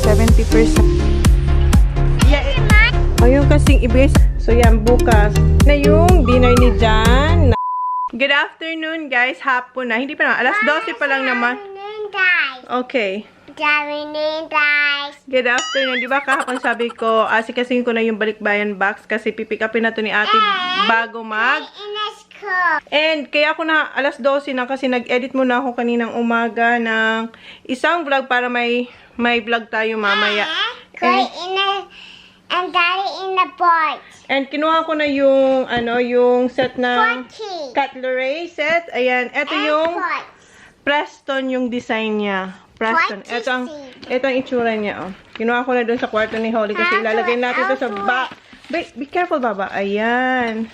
70%. Yeah, ayun kasing ibig. So yan, bukas na yung dinner ni Jan. Good afternoon guys, hapon na. Hindi pa naman, alas 12 pa lang naman. Okay. Good afternoon. Di ba kahapon sabi ko, asikasing ko na yung balikbayan box kasi pipick upin na to ni ate bago mag. And kaya ako na alas 12 na kasi nag-edit muna ako kaninang umaga ng isang vlog para may vlog tayo mamaya. And Daddy in the board. And kinuha ko na yung yung set ng cutlery set. Ayan, ito yung Preston yung design niya. Preston. Ito ang itsura niya, oh. Kinuha ko na doon sa kwarto ni Holly kasi ilalagay natin ito sa box. Be careful, Baba. Ayan.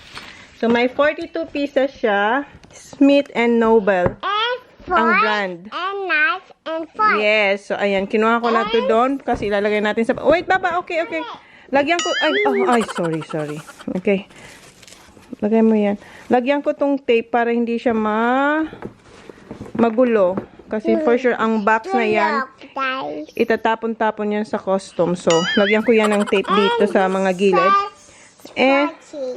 So, may 42 pieces siya. Smith & Noble. Ang brand. And knife and fork. Yes. So, ayan. Kinuha ko na ito doon kasi ilalagay natin sa... Wait, Baba. Okay. Lagyan ko... Ay, sorry. Okay. Lagay mo yan. Lagyan ko tong tape para hindi siya magulo. Kasi for sure, ang box na yan, itatapon-tapon yan sa custom. So, lagyan ko yan ng tape dito sa mga gilid.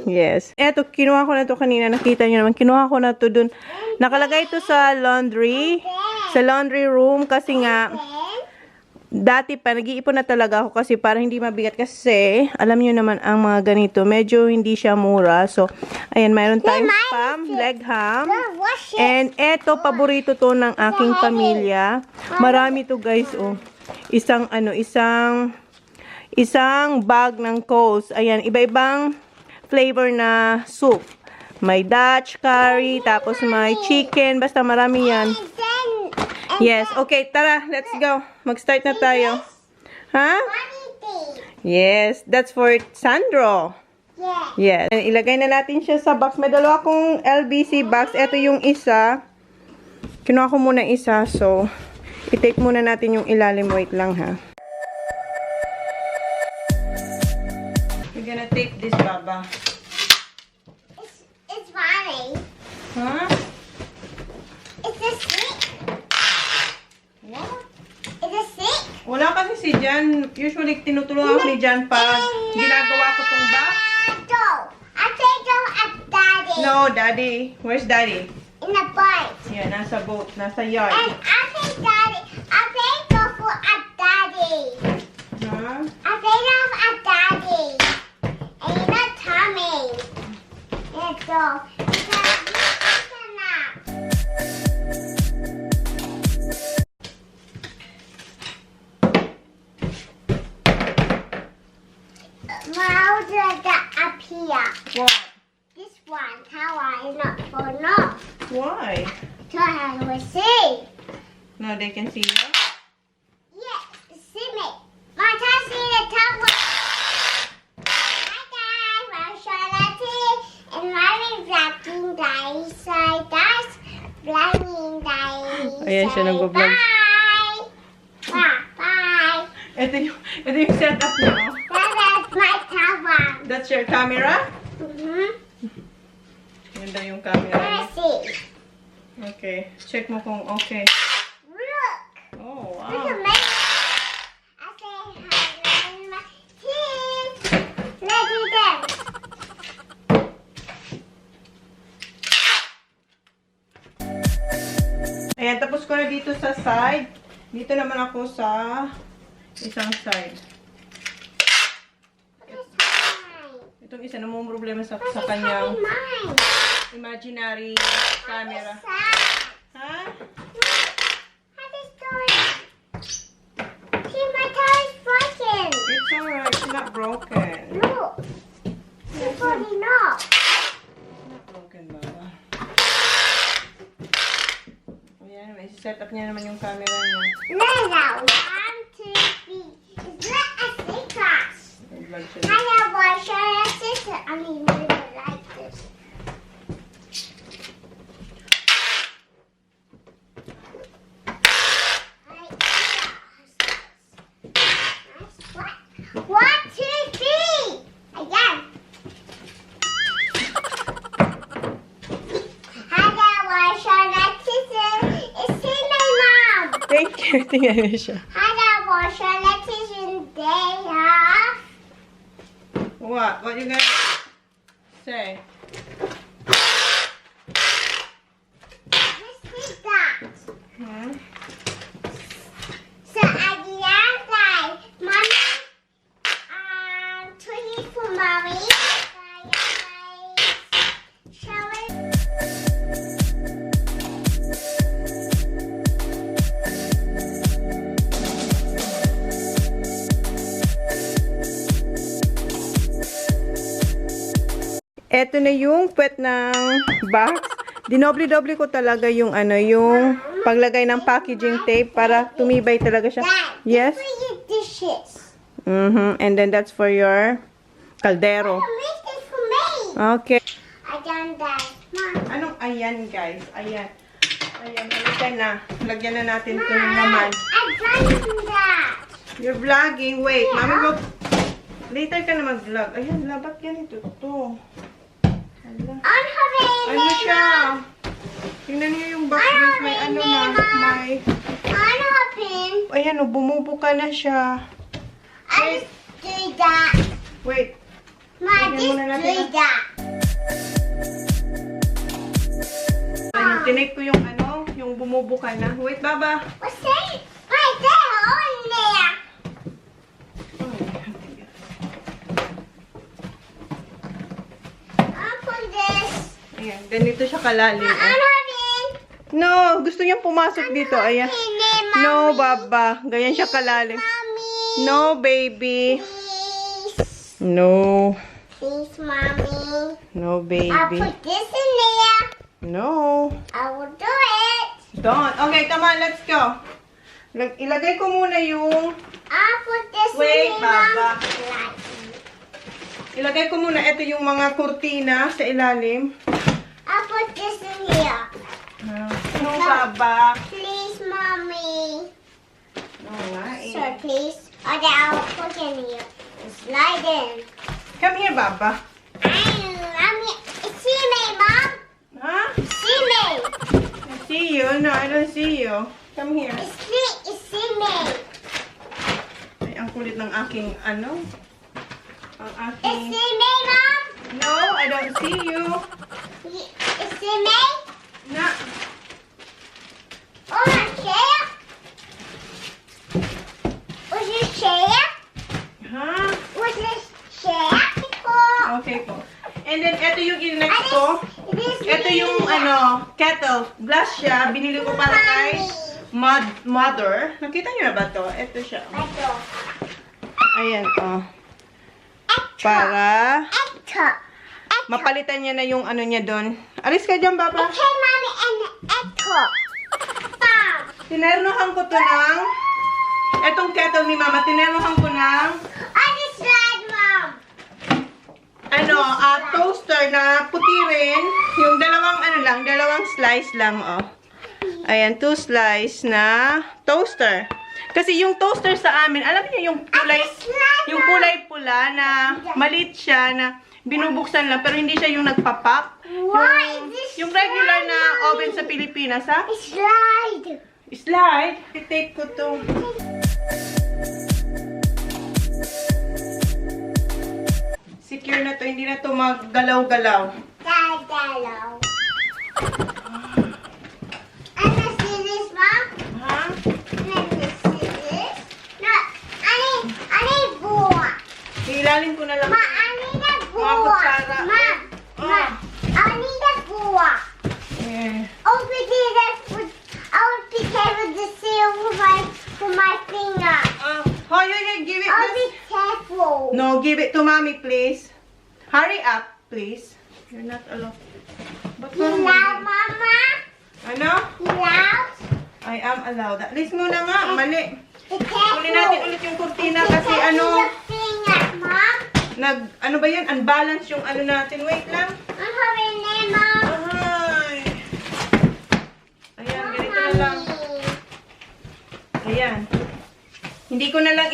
Yes. Eto, kinuha ko na to kanina. Nakita nyo naman. Kinuha ko na to dun. Nakalagay to sa laundry. Sa laundry room. Kasi nga, dati pa, nag-iipon na talaga ako kasi para hindi mabigat. Kasi, alam nyo naman ang mga ganito. Medyo hindi siya mura. So, ayan, mayroon tayong spam, leg ham. And eto, paborito to ng aking pamilya. Marami to guys, oh. Isang bag ng Coles. Ayan, iba-ibang flavor na soup. May Dutch curry, tapos may chicken. Basta marami yan. Yes, okay, tara, let's go. Mag-start na tayo. Ha? Yes, that's for Sandro. Yes. And ilagay na natin siya sa box. May dalawa akong LBC box. Ito yung isa. Kinuha ko muna isa. So, i-tape muna natin yung ilalim. Wait lang, ha. We're gonna tape this, Baba. It's funny. Huh? It's a stick. What? It's a stick. Wala kasi si Jan. Usually, tinutulungan ako ni Jan pag ginagawa ko tong box. I take go at Daddy. No, Daddy. Where's Daddy? In the boat. Yeah, nasa boat. Nasa yard. And I take Daddy. I take go for at Daddy. Huh? I take off at Daddy. And you're not Tommy. Let's go. How do I get up here? What? This one, how I not fall off? Why? So I will see. No, they can see you. Yes, see me. My time see the top one. Hi guys, I'm Charlotte and Mommy vlogging dice side dice. Vlogging dice. Ayan siya nag-vlog. Bye. Bye. Ito yung setup niya. Oh. That's my tower. That's your camera? Yun daw yung camera niya. Let's see. Okay. Check mo kung okay. Look. Oh, Look wow. at me. I say hi to my kids. Let's do them. Ayan, tapos ko na dito sa side. Dito naman ako sa isang side. Itong isa namang problema sa kanyang imaginary camera. Ha? See, my car is broken. It's alright. It's not broken. Look. It's falling off. It's not broken, Baba. Ayan, may set up niya naman yung camera niya. Now, 1, 2, 3. It's not a secret. Nag-vlog siya. I have one short sister. I mean, we would like this. One, two, three. Again. I got one short sister. It's in my mom. Thank you. Tingnan niya siya. I got one short is day off. What? What you gonna say? This is that. Hmm? So at the outside, mommy, tweet for mommy. Ito na yung pet ng box. Dinoble-doble ko talaga yung yung paglagay ng packaging tape para tumibay talaga siya. Dad, Yes? this for your dishes. And then that's for your kaldero. This is for me. Okay. I done that. Mom. Anong ayan, guys? Ayan. Ayan, halika na. Lagyan na natin ito ng laman. I done that. You're vlogging. Wait, mami mo. Later ka na mag-vlog. Ayan, labat ganito to. Hala. I'm having Ano siya? Tingnan niyo yung box, guys. May ano na. May... I'm having. Ayan, bumubuka na siya. I just do that. Wait. Ma, Lagyan just muna natin, do that. Ayan, tinake ko yung yung bumubuka na. Wait, baba. What's that? Right there, on there. I'll put this. Ayan, ganito siya kalalim. I'm having. No, gusto niyang pumasok dito. Ayan. No, baba. Ganyan siya kalalim. Mommy. No, baby. Please. No. Please, mommy. No, I'll baby. put this in there. No. I will do it. Don't. Okay, come on, let's go. Ilagay ko muna yung... I'll put this Wait, in there. Baba. Like, Ilagay ko muna. Ito yung mga kurtina sa ilalim. I'll put this in here. No, baba. Please, mommy. No, nga eh. Sir, please. Okay, I'll put in here. Slide in. Come here, baba. See me, mom. Huh? See me. I see you. No, I don't see you. Come here. See me. Ay, ang kulit ng aking Ang aking... See me, mom. No, I don't see you. See me. Na. Oh, my chair. Was this chair? Huh? Was this chair? Oh. Okay po. And then, ito yung next ko. This Ito yung, kettle. Glass siya. Binili ko para kay mother. Nakita niyo na ba to? Ito siya. Ito. Ayan, Para Ito. mapalitan niya na yung niya doon. Alis ka dyan, baba. Okay, mommy, and ito. Mom. Tinernohan ko to ng... Etong kettle ni mama, tinernohan ko ng... On the slide, mom. Toaster na puti rin. Yung dalawang slice lang, Ayan, 2 slice na toaster. Kasi yung toaster sa amin, alam niyo yung kulay pula na maliit siya na binubuksan lang pero hindi siya yung nagpa-pop. Yung regular na oven sa Pilipinas, ha? Slide. Slide. I-tape ko to. Secure na to, hindi na to maggalaw-galaw. Dadalo. And the scissors, mom. Ha? And the scissors. No, I need buwa. Ilalim ko na lang. Ma, I need a Mga buwa. kutsara. Mom, ma, I need a buwa. Eh. Oh, because I would be careful to seal for my finger. Give it I'll be this. careful. No, give it to mommy, please. Hurry up, please. You're not allowed. Ba't You parang- loud, mama? Ano? You loud? I am allowed. At least muna nga, mali. Be careful. Kunin natin ulit yung kurtina kasi Your finger, mom. ano ba yan? Unbalance yung natin. Wait lang. I'm having it, mom. Ay. Ayan, ganito na lang. Ayan. Hindi ko na lang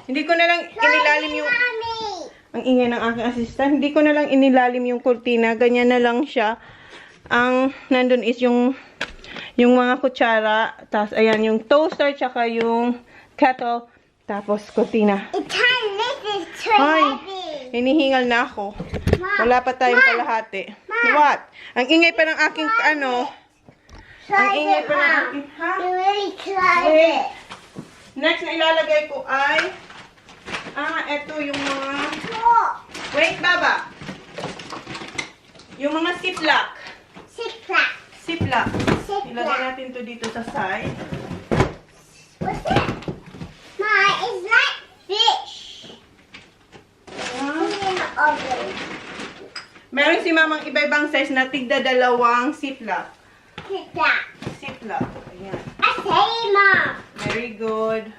hindi ko na lang inilalim yung ang ingay ng aking assistant. Hindi ko na lang inilalim yung kurtina. Ganyan na lang siya. Ang nandun is yung yung mga kutsara. Tapos, ayan, yung toaster, tsaka yung kettle. Tapos, kutina. It's time. This is too Ay, heavy. hinihingal na ako. Wala pa tayong kalahati. What? Ang ingay pa ng aking, ano, ang Try ingay it, pa ng Mom. aking, ha? You really tried Wait. it. Next na ilalagay ko ay, eto yung mga, Look. wait, Baba. Yung mga ziplock. Ziplock. Ziplock. Ziplock. Ilagay natin to dito sa side. What's that? Ma, it's like fish. Put it in the oven. Meron si Mamang iba-ibang size na tigda dalawang ziplock. Ziplock. Ziplock. Ayan. I say, Mom. Very good.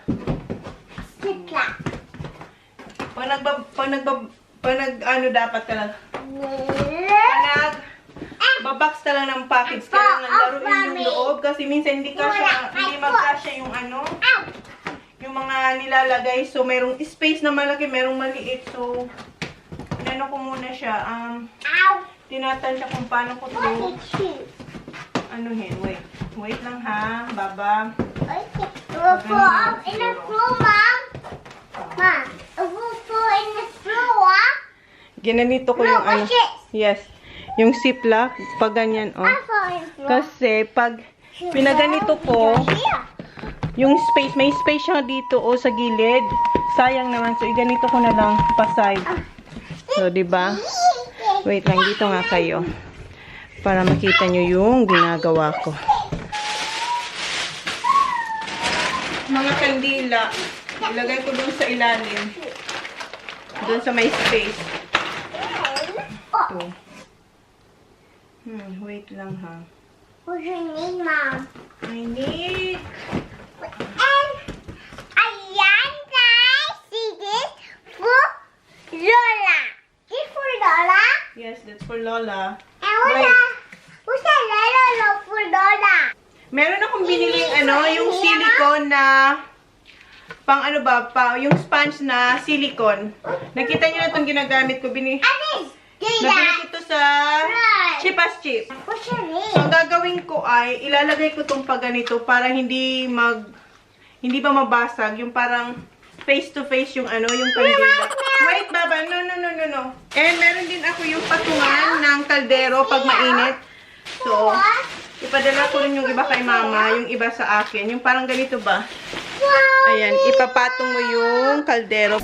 Ziplock. Pag ano dapat ka lang. Pag babox ka lang ng package, kailangan laruin yung loob kasi minsan hindi magkasya yung ano, Ow. yung mga nilalagay. So, merong space na malaki, merong maliit. So, inano ko muna siya. Ow. Tinatansya kung paano ko to What did you? anuhin. Wait. Wait lang ha, Baba. Okay. It will fall up in the floor, Mom. Mom, it will fall in the floor. Ginanito ko yung Look, ano. watch it. Yes. Yung ziplock, pag ganyan, oh. I fall in the floor. Kasi, pag pinaganito ko, Here. yung space, may space siya dito o sa gilid. Sayang naman. So, iganito ko na lang pa-side. So, di ba? Wait lang, dito nga kayo. Para makita nyo yung ginagawa ko. Mga kandila, ilagay ko dun sa ilalim. Dun sa may space. Ito. Wait lang ha. What's your name, Mom? I need... And ayan, guys. See this? For Lola. This for Lola. Yes, that's for Lola. And what's Wait. that? What's that Lola for Lola? Meron akong biniling yung silicone na pang ano ba, yung sponge na silicone. Nakita niyo na itong ginagamit ko. And this Nabili Dida. ko ito sa Cheap as Cheap. What's your name? So, ang gagawin ko ay, ilalagay ko itong pag ganito para hindi ba mabasag. Yung parang face to face yung ano, yung kandila. Wait, Baba. No. And meron din ako yung patungan ng kaldero pag mainit. So, ipadala ko rin yung iba kay Mama, yung iba sa akin. Yung parang ganito ba? Ayan, ipapatong mo yung kaldero.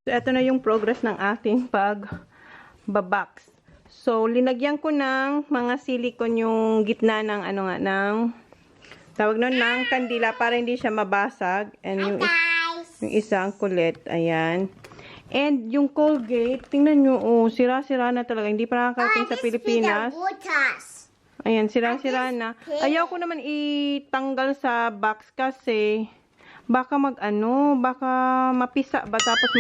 So, ito na yung progress ng ating pag-box. So, linagyan ko ng mga silicone yung gitna ng ano nga, ng tawag nun ng kandila para hindi siya mabasag. And yung isa ang kulit. Ayan. And yung Colgate, tingnan nyo, oh, sira-sira na talaga. Hindi pa nakakating sa Pilipinas. Ayan, sira-sira na. Ayaw ko naman itanggal sa box kasi baka baka mapisa ba tapos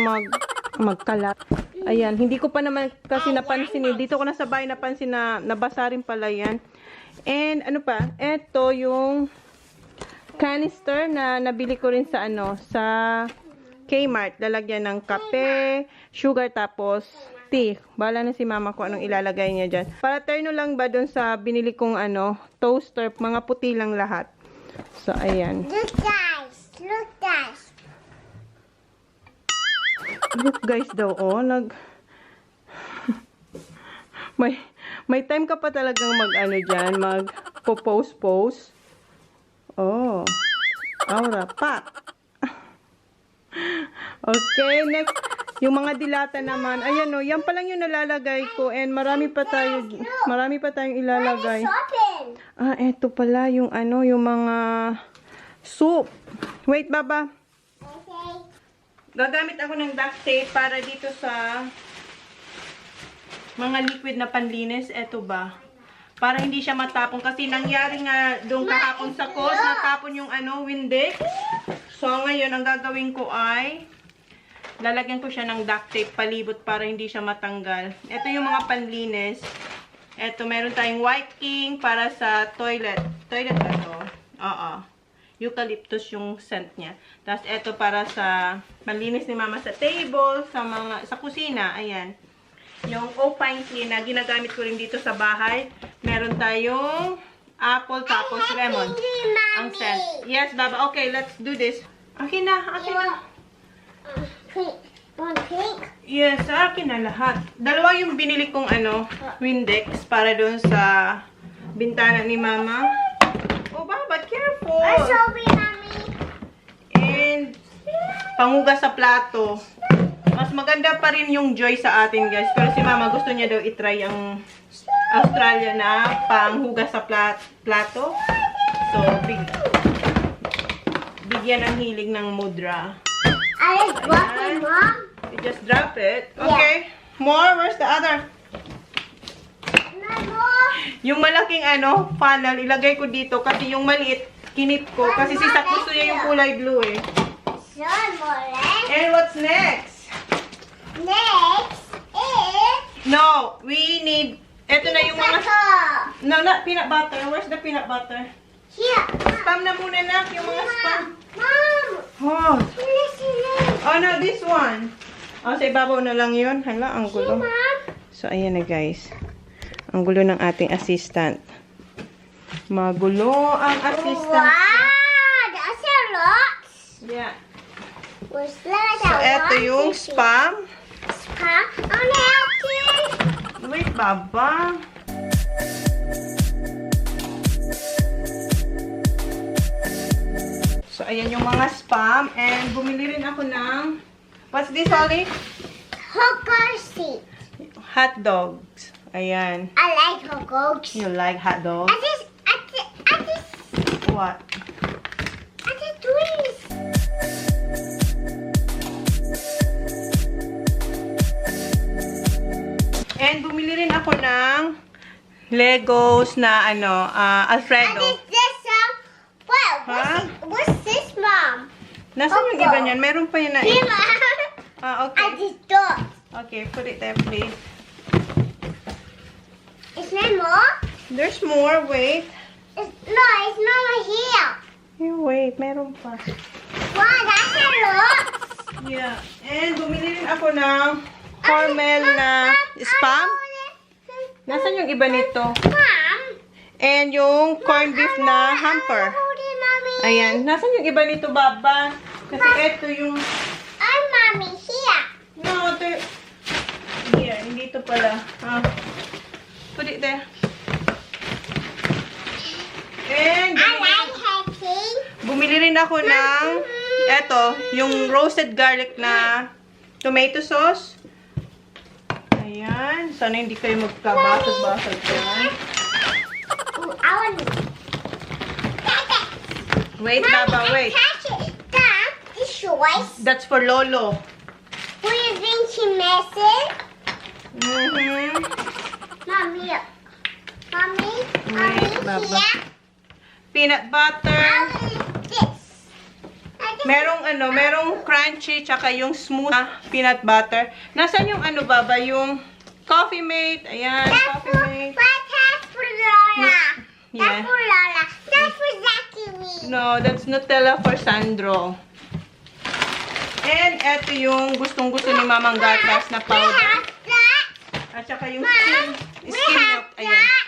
magkalat. Ayan, hindi ko pa naman kasi napansin. Dito ko na sa bahay napansin na nabasa rin pala yan. And ano pa, eto yung canister na nabili ko rin sa sa Kmart. Lalagyan ng kape, sugar, tapos tea. Bala na si Mama ko anong ilalagay niya dyan. Para terno lang ba dun sa binili kong toaster, mga puti lang lahat. So, ayan. Look guys, look guys. Look guys daw, oh, may time ka pa talagang dyan, mag-post. Oh. Aura, pak. Okay, next. Yung mga dilata naman. Ayan o, yan pa lang yung nalalagay ko. And marami pa tayong ilalagay. Shopping. Eto pala yung yung mga soup. Wait, Baba. Okay. Gagamit ako ng duct tape para dito sa mga liquid na panlinis. Eto ba? Para hindi siya matapon. Kasi nangyari nga doon kahapon sa coast, natapon yung Windex. So, ngayon, ang gagawin ko ay lalagyan ko siya ng duct tape palibot para hindi siya matanggal. Ito yung mga panlinis. Ito, meron tayong White King para sa toilet. Toilet ba ito? Oo. Eucalyptus yung scent niya. Tapos, ito para sa panlinis ni Mama sa table, sa kusina. Ayan. Yung Opine Clean na ginagamit ko rin dito sa bahay. Meron tayong apple tapos lemon. Ang scent. Yes, Baba. Okay, let's do this. Akin na, akin na. Want pink? Yes, sa akin na lahat. Dalawa yung binili kong Windex para doon sa bintana ni Mama. Oh, Baba, careful. Sorry, Mommy. And panghugas sa plato. Mas maganda pa rin yung Joy sa atin, guys. Pero si Mama gusto niya daw itry ang Australia na panghugas sa plato. So, bigyan ng hilig ng mudra. I just dropped it, Mom. You just drop it. Okay. More? Where's the other? No. Yung malaking funnel, ilagay ko dito kasi yung maliit, kinip ko. Kasi si Sak gusto niya yung kulay blue eh. Son, more. And what's next? Next is No, we need, eto na yung mga, butter. no, not peanut butter. Where's the peanut butter? Here. Spam na muna na, yung mga spam. Mom. Oh, Listen. oh no, this one. Oh, sa ibabaw na lang yun. Hala, ang gulo. Mom. So, ayan na guys. Ang gulo ng ating assistant. Magulo ang assistant. Wow, that's a lot. Yeah. Was that So, eto yung spam. Huh? I'm helping. Wait, Baba. So, ayan yung mga spam. And bumili rin ako ng, what's this, Ollie? Hooker seat. Hot dogs. Ayan. I like hooker. You like hot dogs? I just What? doing this. And bumili rin ako ng Legos na Alfredo. Wow, Huh? what's this, Mom? Nasaan yung iba niyan? Meron pa yun na Here, Mom. Ah, I okay. just thought. Okay, put it there, please. Is there more? There's more. Wait. No, it's not here. Here, wait. Meron pa. Wow, that's a lot. Yeah. And bumili rin ako ng Hormel na spam. Nasaan yung iba nito? Mom. And yung corned beef na hamper. Hold it, Mommy. Ayan. Nasaan yung iba nito, Baba? Kasi ito yung... I'm Mommy here. No, ito yung... Here, hindi ito pala. Ah. Put it there. And I like helping. bumili rin ako ng... Eto, yung roasted garlic na tomato sauce. Ayan. Sana hindi kayo magkabasag-basag dyan. Ooh, I want it. Wait, Baba, wait. Catch it. Dad, this choice. That's for Lolo. Who you think she messing? Mm-hmm. Mommy. Mommy. Wait, Mommy, Baba. here. Peanut butter. How is this? Merong crunchy, tsaka yung smooth na peanut butter. Nasaan yung Baba? Yung Coffee Mate. Ayan, That's Coffee for, Mate. that's for Lola. Yeah. That's for Lola. That's for Zachary. No, that's Nutella for Sandro. And eto yung gustong-gusto ni Mamang gatas na We powder. have that. At saka yung Mom, skim we milk. have Ayan. that.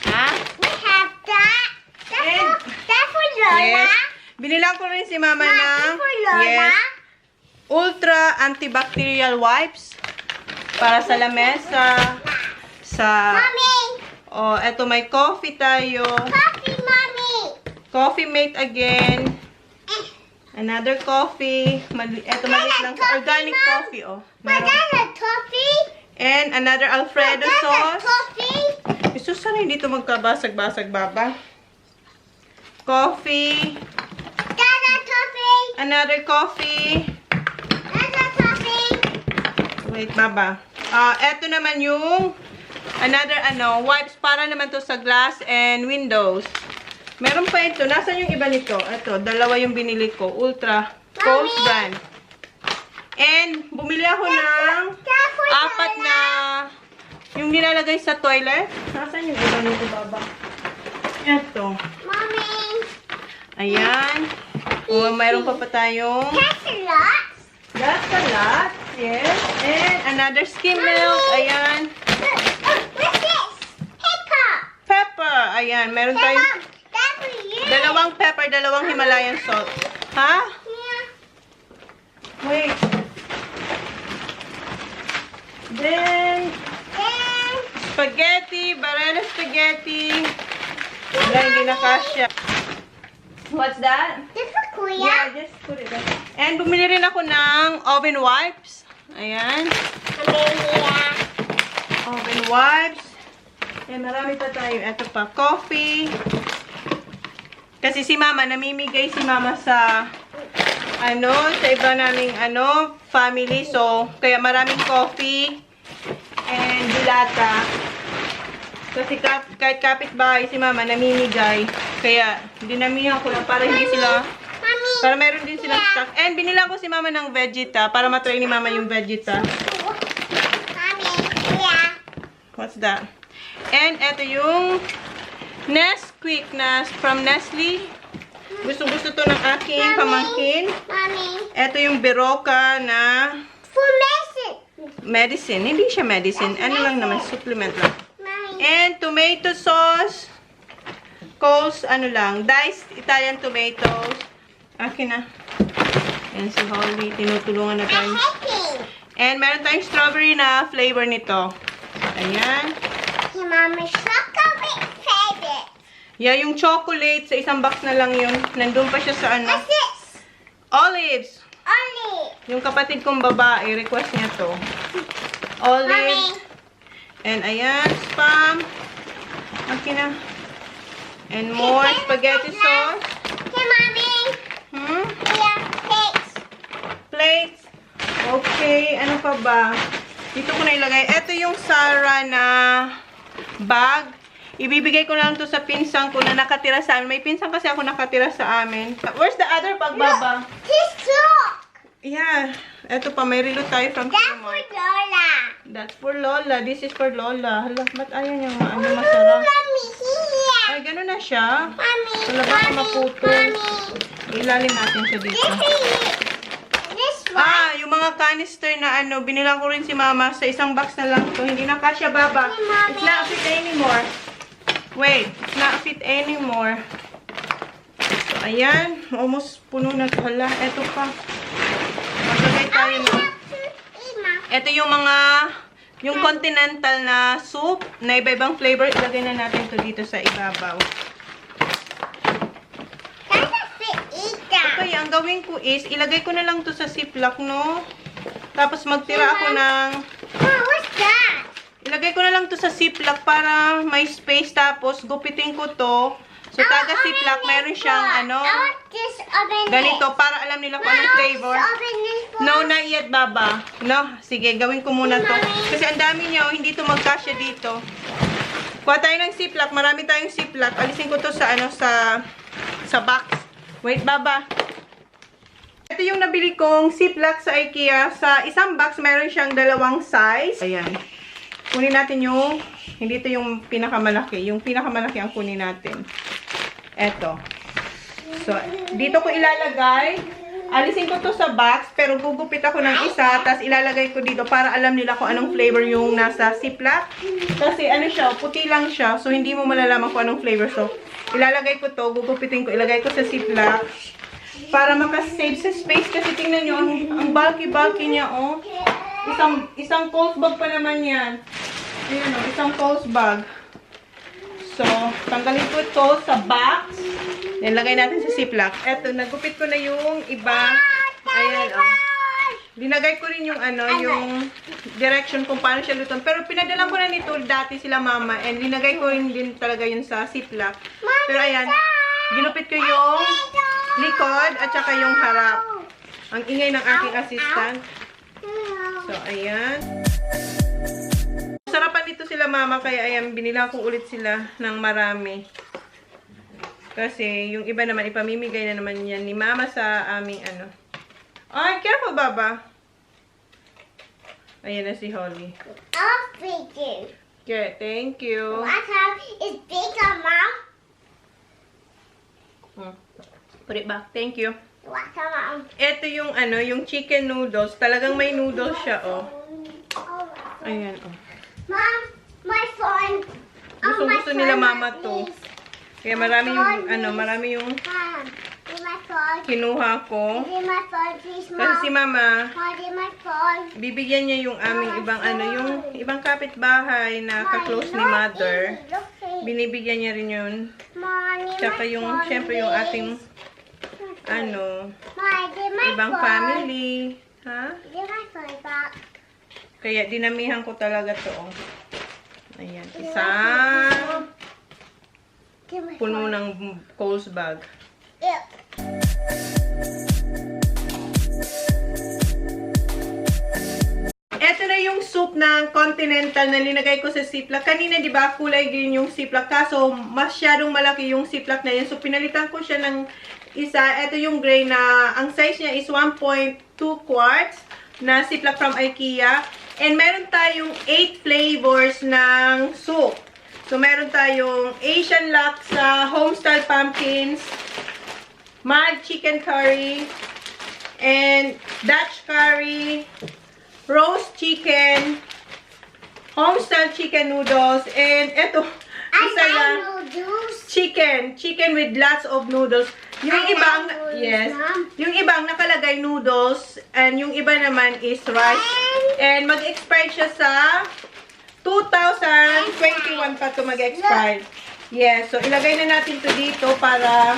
Ha? We have that. And- That's for Lola. Yes. Binilang ko rin si Mama Mommy, ng for Lola. ultra antibacterial wipes para sa lamesa. Sa... Mommy. Oh, eto may coffee tayo. Coffee, Mommy. Coffee Mate again. Another coffee. Eto maliit lang. Coffee, Organic Mom. coffee, oh. But Meron. that's a toffee. And another Alfredo That's a sauce. toffee. Gusto sana hindi ito magkabasag-basag, Baba. Coffee. That's a toffee. Another coffee. That's a toffee. Wait, Baba. Eto naman yung another wipes para naman to sa glass and windows. Meron pa ito. Nasaan yung iba nito? Ito, dalawa yung binili ko. Ultra Coast Mommy. brand. And bumili ako ng That's for apat Lola. na yung nilalagay sa toilet. Nasaan yung iba nito, Baba? Ito. Mommy. Ayan. Mayroon pa tayong... That's a lot. That's a lot. Yes. And another skim milk. Ayan. What's this? Pepper. Pepper. Ayan. Meron tayong Mom, that's for you. dalawang pepper, dalawang Himalayan salt. Ha? Yeah. Wait. Then, Then, spaghetti. Barella spaghetti. Wala, hindi na kasya. What's that? this for Kuya. Yeah, just put it there. And bumili rin ako ng oven wipes. Ayan. Amelia. Oven wipes. And marami pa tayo. Ito pa, coffee. Kasi si Mama, namimigay si Mama sa sa iba naming family. So, kaya maraming coffee and dilata. Kasi kahit kapitbahay si Mama, namimigay. Kaya, dinamihan ko lang para hindi sila, Mommy. para meron din silang stock. And binilang ko si Mama ng Vegeta para matry ni Mama yung Vegeta. Mommy. Yeah. What's that? And ito yung Nesquik na from Nestle. Gusto to ng aking pamangkin. Mommy. Ito yung Berocca na For medicine. medicine. Hindi siya medicine. Ano lang naman, supplement lang. Mommy. And tomato sauce. Coles, diced Italian tomatoes. Akin na. Yan si Holly. Tinutulungan na tayo. Happy. And meron tayong strawberry na flavor nito. Ayan. Your mama's chocolate favorite. Yeah, yung chocolate, sa isang box na lang yun. Nandun pa siya sa What's this? Olives. Only. Yung kapatid kong babae, request niya to. Olives. Mommy. And ayan, spam. Akin na. And more spaghetti sauce. Okay, Mommy. Yeah, thanks. Plates. Okay, ano pa ba? Dito ko na ilagay. Ito yung Sarah na bag. Ibibigay ko lang to sa pinsan ko na nakatira sa amin. May pinsan kasi ako nakatira sa amin. Where's the other bag, Baba? This look. Yeah. Ito pa, may relo tayo from That's for Kmart. Lola. That's for Lola. This is for Lola. Hala, ba't ayaw niyang masarap? Mommy, here. Ay, gano'n na siya. Mommy, Wala baka maputol. Mommy. Ilalim natin siya This dito. this one. Yung mga canister na binilang ko rin si Mama sa isang box na lang to. Hindi na kasya, Baba. Hey, Mommy. It's not fit anymore. Wait, it's not fit anymore. So, ayan. Almost puno na to. Hala, eto pa. Maglagay tayo ng... Ito yung yung continental na soup na iba-ibang flavor. Ilagay na natin to dito sa ibabaw. Okay, ang gawin ko is, ilagay ko na lang to sa ziplock, no? Tapos magtira ako ng... Oh, what's that? Ilagay ko na lang to sa ziplock para may space. Tapos, gupitin ko to. So, taga ziplock, meron siyang, ganito, para alam nila kung anong flavor. No, not yet, Baba. No? Sige, gawin ko muna to. Kasi ang dami niya, hindi to magkasya dito. Kuha tayo ng ziplock. Marami tayong ziplock. Alisin ko to sa, sa box. Wait, Baba. Ito yung nabili kong ziplock sa IKEA. Sa isang box, meron siyang dalawang size. Ayan. Kunin natin yung, hindi ito yung pinakamalaki. Yung pinakamalaki ang kunin natin. Eto. So, dito ko ilalagay. Alisin ko to sa box, pero gugupit ako ng isa, tapos ilalagay ko dito para alam nila kung anong flavor yung nasa ziplock. Kasi ano siya, puti lang siya, so hindi mo malalaman kung anong flavor. So, ilalagay ko to, gugupitin ko, ilagay ko sa ziplock para makasave sa space. Kasi tingnan nyo, ang bulky-bulky niya, oh. Isang Coles bag pa naman yan. Ayan, oh, isang Coles bag. So, tanggalin ko ito sa box. Nilagay natin sa ziplock. Eto, nagupit ko na yung iba. Ayan, oh. Linagay ko rin yung yung direction kung paano siya luton. Pero pinadalan ko na nito dati sila Mama. And linagay ko rin din talaga yun sa ziplock. Pero ayan, ginupit ko yung likod at saka yung harap. Ang ingay ng aking assistant. So, ayan. Sarapan dito sila Mama, kaya ayan, binila ko ulit sila ng marami. Kasi yung iba naman, ipamimigay na naman yan ni Mama sa aming Ay, careful, Baba. Ayan na si Holly. I'll feed you. Okay, thank you. What time is bigger, Mom? Put it back. Thank you. Come on. Ito yung ano, yung chicken noodles. Talagang may noodles siya, oh. Ayan, oh. Mom, my phone. Gusto nila mama to. Kaya marami yung, ano, marami yung Mom, do my phone. kinuha ko. Do my phone, please, Mom. Kasi si mama, Mom, do my phone. bibigyan niya yung aming ibang ano, yung ibang kapitbahay na ka-close ni mother. Binibigyan niya rin yun. Tsaka yung, syempre yung ating, ano, ibang family. Ha? Do my phone back. Kaya dinamihan ko talaga to. Oh. Ayan. Isa. Do my Puno ng Coles bag. Ew. Ito na yung soup ng Continental na linagay ko sa Ziploc. Kanina, di ba, kulay green yung Ziploc. Kaso, masyadong malaki yung Ziploc na yun. So, pinalitan ko siya ng isa. Ito yung gray na, ang size niya is 1.2 quarts na Ziploc from IKEA. And meron tayong 8 flavors ng soup. So, meron tayong Asian laksa, homestyle pumpkins, mild chicken curry, and Dutch curry, roast chicken, homestyle chicken noodles, and eto, isa lang, noodles. chicken with lots of noodles. Yung I ibang, like noodles, yes, Mom. yung ibang nakalagay noodles, and yung iba naman is rice. And mag-expire siya sa 2021 pa to mag-expire. Yes, so ilagay na natin to dito para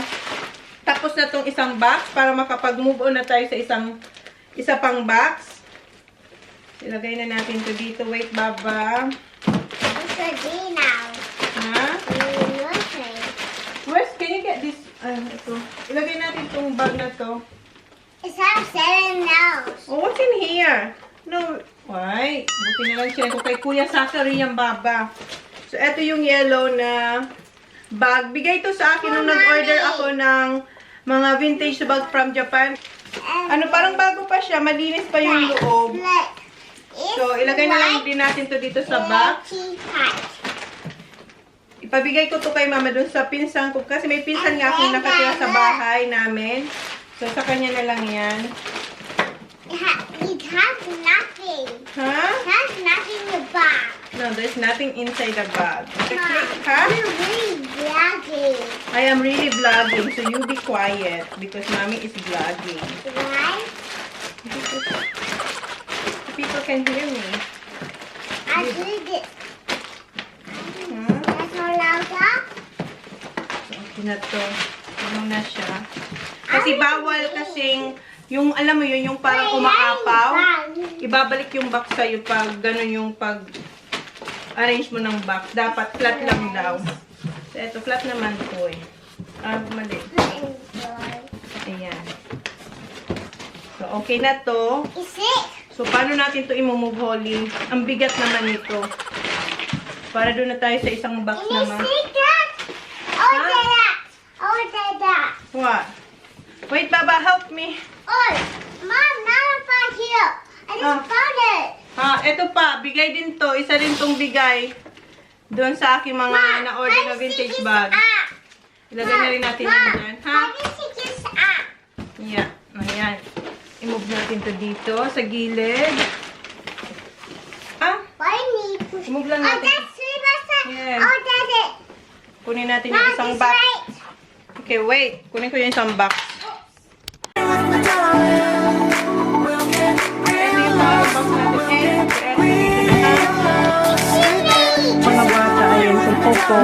tapos na tong isang box para makapag-move on na tayo sa isa pang box. Ilagay na natin to dito. Wait, Baba. It's a D now. Ha? Where's, can you get this? Ito. Ilagay natin tong bag na to. It has 7 nails. Oh, what's in here? No. Why? Buti na lang siya ko kay Kuya Zachary yung Baba. So, ito yung yellow na bag. Bigay to sa akin nung nag-order ako ng mga vintage bag from Japan. Ano, parang bago pa siya. Malinis pa yung loob. Look. So, ilagay na lang din natin to dito sa box. Ipabigay ko to kay mama dun sa pinsan ko. Kasi may pinsan nga akong nakatira sa bahay namin. So, sa kanya na lang yan. It has nothing. Ha? It has nothing in the bag. No, there's nothing inside the bag. Ha? You're really vlogging. I am really vlogging, so you be quiet because mommy is vlogging. Why? People can hear me. I did it. Huh? That's no louder. Okay na to. Ano na siya? Kasi bawal kasing, yung alam mo yun, yung parang umaapaw. Ibabalik yung box sa'yo pag gano'n yung pag-arrange mo ng box. Dapat flat lang daw. So, eto, flat naman po eh. Mali. Ayan. So, okay na to. Is it? So, paano natin to i-move, Holly? Ang bigat naman nito. Para doon na tayo sa isang box Can you naman. see that? Oh, that. Oh, that. What? Wait, Baba, help me. Oh, Mom, now I'm back here. I just found it. Eto pa, bigay din to. Isa rin tong bigay doon sa aking mga Mom, na-order na vintage bag. Ilagay na rin natin yan dyan. Ha? How do you take this up? Yeah. Ayan. I-move natin to dito sa gilid. Why need to... I-move lang Oh, natin. that's three by Yes. Oh, that's it. Kunin natin yung Mom, isang this box. right. Okay, wait. Kunin ko yung isang box. Ito yung mga box natin. Mga bata, ayun, sa popo.